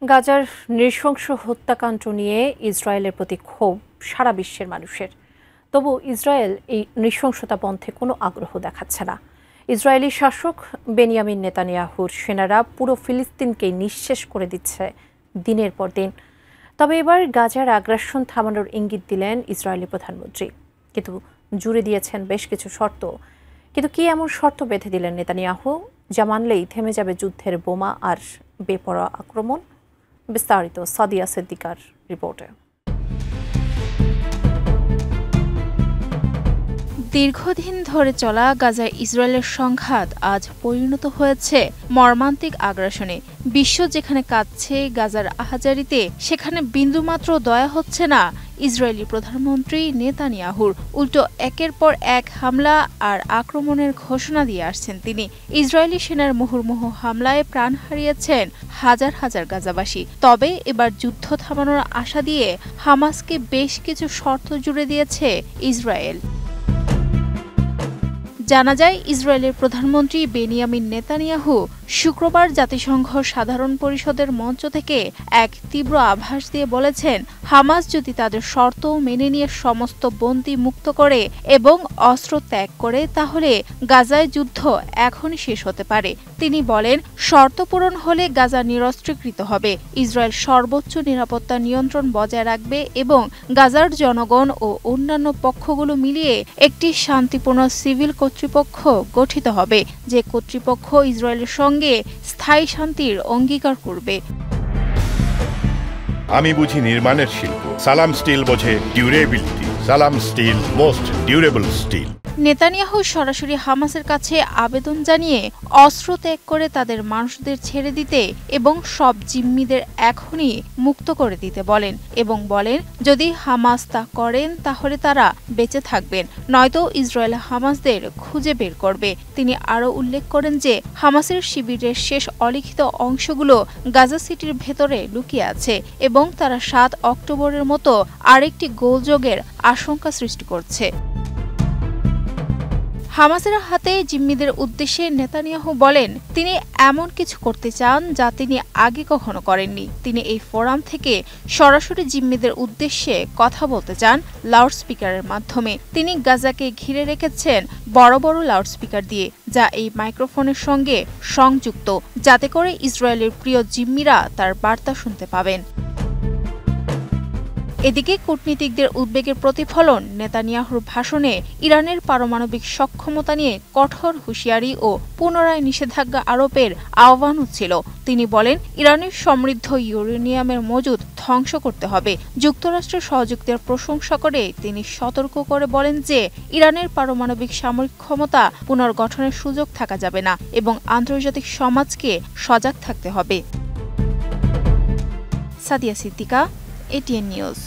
গাজার নৃশংস হত্যাকাণ্ড নিয়ে ইসরায়েলের প্রতি ক্ষোভ সারা বিশ্বের মানুষের। তবু ইসরায়েল এই নৃশংসতা বন্ধে কোনো আগ্রহ দেখাচ্ছে না। ইসরায়েলি শাসক বেনিয়ামিন নেতানিয়াহুর সেনারা পুরো ফিলিস্তিনকে নিঃশেষ করে দিচ্ছে দিনের পর দিন। তবে এবার গাজার আগ্রাসন থামানোর ইঙ্গিত দিলেন ইসরায়েলি প্রধানমন্ত্রী, কিন্তু জুড়ে দিয়েছেন বেশ কিছু শর্ত। কিন্তু কি এমন শর্ত বেঁধে দিলেন নেতানিয়াহু যা মানলেই থেমে যাবে যুদ্ধের বোমা আর বেপরোয়া আক্রমণ? বিস্তারিত সাদিয়া সিদ্দিকার রিপোর্টে। দীর্ঘদিন ধরে চলা গাজায় ইসরায়েলের সংঘাত আজ পরিণত হয়েছে মর্মান্তিক আগ্রাসনে। বিশ্ব যেখানে কাঁদছে গাজার আহাজারিতে, সেখানে বিন্দুমাত্র দয়া হচ্ছে না ইসরায়েলি প্রধানমন্ত্রী নেতানিয়াহুর। উল্টো একের পর এক হামলা আর আক্রমণের ঘোষণা দিয়ে আসছেন তিনি। ইসরায়েলি সেনার মুহুর্মুহু হামলায় প্রাণ হারিয়েছেন হাজার হাজার গাজাবাসী। তবে এবার যুদ্ধ থামানোর আশা দিয়ে হামাসকে বেশ কিছু শর্ত জুড়ে দিয়েছে ইসরায়েল। জানা যায়, ইসরায়েলের প্রধানমন্ত্রী বেনিয়ামিন নেতানিয়াহু শুক্রবার জাতিসংঘ সাধারণ পরিষদের মঞ্চ থেকে এক তীব্র আভাস দিয়ে বলেছেন, হামাস যদি তাদের শর্ত মেনে নিয়ে সমস্ত বন্দী মুক্ত করে এবং অস্ত্র ত্যাগ করে, তাহলে গাজায় যুদ্ধ এখনই শেষ হতে পারে। তিনি বলেন, শর্ত পূরণ হলে গাজা নিরস্ত্রীকৃত হবে, ইসরায়েল সর্বোচ্চ নিরাপত্তা নিয়ন্ত্রণ বজায় রাখবে এবং গাজার জনগণ ও অন্যান্য পক্ষগুলো মিলিয়ে একটি শান্তিপূর্ণ সিভিল কর্তৃপক্ষ গঠিত হবে, যে কর্তৃপক্ষ ইসরায়েলের সঙ্গে স্থায়ী শান্তির অঙ্গীকার করবে। আমি বুঝি নির্মাণের শিল্প, সালাম স্টিল বোঝে durability. Salam steel, most durable steel. Netanyahu সরাসরি হামাসের কাছে আবেদন জানিয়ে অস্ত্র ত্যাগ করে তাদের মানুষদের ছেড়ে দিতে এবং সব জিম্মিদের এখনই মুক্ত করে দিতে বলেন এবং বলেন, যদি হামাস তা করেন তাহলে তারা বেঁচে থাকবেন, নয়তো ইসরায়েল হামাসদের খুঁজে বের করবে। তিনি আরও উল্লেখ করেন যে হামাসের শিবিরের শেষ অলিখিত অংশগুলো গাজা সিটির ভেতরে লুকিয়ে আছে এবং তারা ৭ অক্টোবরের মতো আরেকটি গোলযোগের আশঙ্কা সৃষ্টি করছে। হামাসের হাতে জিম্মিদের উদ্দেশ্যে নেতানিয়াহু বলেন, তিনি এমন কিছু করতে চান যা তিনি আগে কখনো করেননি। তিনি এই ফোরাম থেকে সরাসরি জিম্মিদের উদ্দেশ্যে কথা বলতে চান লাউডস্পিকারের মাধ্যমে। তিনি গাজাকে ঘিরে রেখেছেন বড় বড় লাউডস্পিকার দিয়ে, যা এই মাইক্রোফোনের সঙ্গে সংযুক্ত, যাতে করে ইসরায়েলের প্রিয় জিম্মিরা তার বার্তা শুনতে পাবেন। এদিকে কূটনীতিকদের উদ্বেগের প্রতিফলন নেতানিয়াহুর ভাষণে ইরানের পারমাণবিক সক্ষমতা নিয়ে কঠোর হুঁশিয়ারি ও পুনরায় নিষেধাজ্ঞা আরোপের আহ্বানও ছিল। তিনি বলেন, ইরানের সমৃদ্ধ ইউরেনিয়ামের মজুদ ধ্বংস করতে হবে। যুক্তরাষ্ট্রের সহযোগিতার প্রশংসা করে তিনি সতর্ক করে বলেন যে ইরানের পারমাণবিক সামরিক ক্ষমতা পুনর্গঠনের সুযোগ থাকা যাবে না এবং আন্তর্জাতিক সমাজকে সজাগ থাকতে হবে। Sadia Siddika, ATN news.